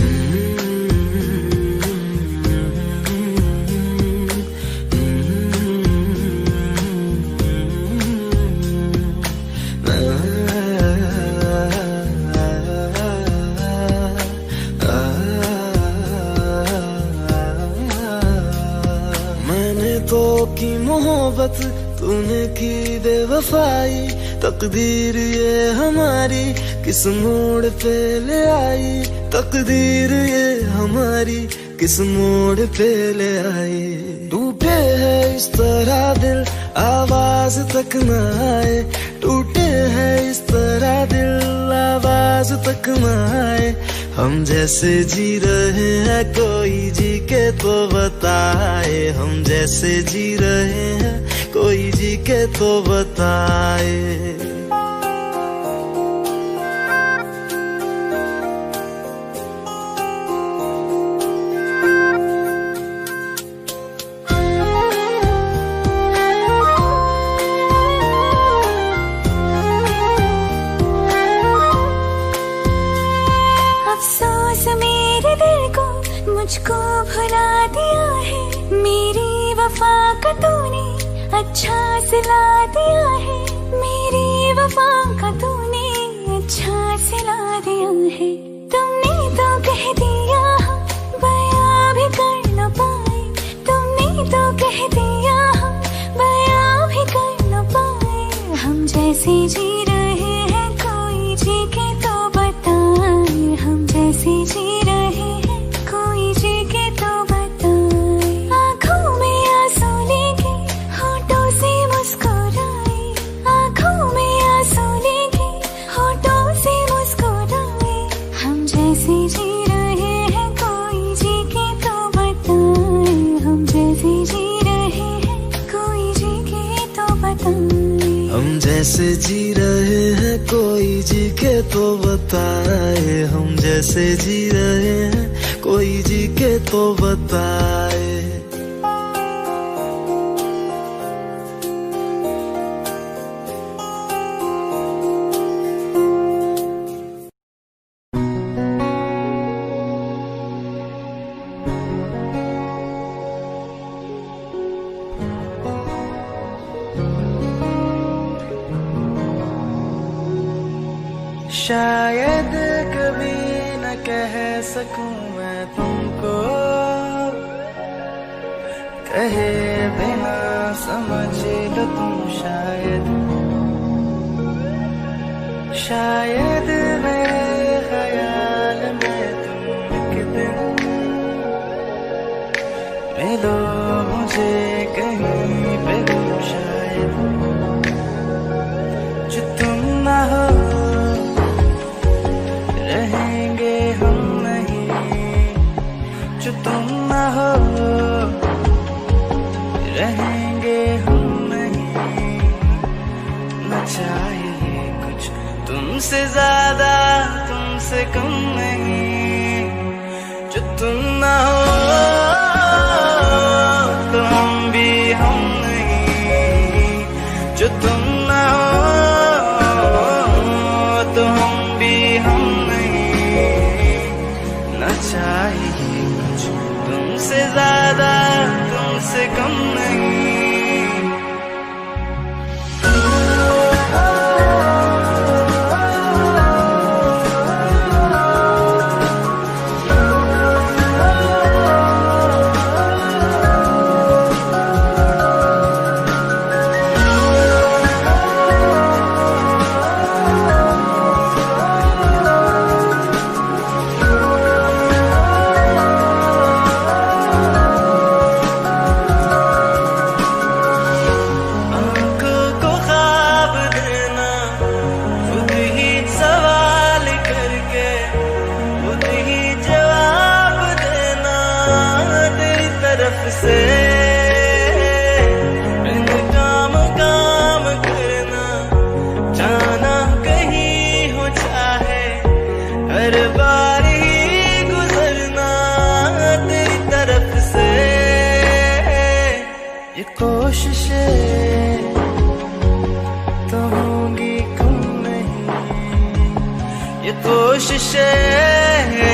की मोहब्बत तूने की बेवफाई, तकदीर ये हमारी किस मोड़ पे ले आई, तकदीर ये हमारी किस मोड़ पे ले आई। टूटे है इस तरह दिल आवाज तक न आए, टूटे है इस तरह दिल आवाज तक न आए, हम जैसे जी रहे हैं कोई जी के तो बताए, हम जैसे जी रहे हैं कोई जी के तो बताए। अफसोस मेरे दिल को मुझको भुला दिया है, मेरी वफा का तूने अच्छा सिला दिया है, मेरी वफा का तूने अच्छा सिला दिया है। तुमने तो कह दिया बयां भी कर न पाए, तुमने तो कह दिया बयां भी कर न पाए, हम जैसे जी रहे हैं कोई जी के तो बताए, हम जैसे जी रहे हैं कोई जी के तो बताए। आंखों में आंसू लेके होठों से मुस्कुराए, आंखों में आंसू लेके होठों से मुस्कुराए, हम जैसे जी रहे हैं कोई जी के तो बताए, हम जैसे जी रहे हैं कोई जी के तो बताए, हम जैसे जी रहे हैं कोई जी के तो बताए, हम जैसे जी रहे हैं कोई जी के तो बताए। शायद कभी न कह सकूं मैं तुमको, कहे बिना समझ लो तुम शायद, शायद मेरे ख्याल में तुम एक दिन मिलो मुझे कहीं पे तुम शायद, जो तुम ना हो रहेंगे हम नहीं, जो तुम ना हो रहेंगे हम नहीं। न चाहिए कुछ तुमसे ज्यादा तुमसे कम नहीं, जो तुम ना हो तो हम भी हम नहीं, जो तुम ना हो तो हम भी हम नहीं। न चाहिए कुछ तुमसे ज्यादा तुमसे कम नहीं। से काम काम करना, जाना कहीं हो चाहे, हर बार ही गुजरना तेरी तरफ से। ये कोशिशें तो होंगी कम नहीं, ये कोशिशें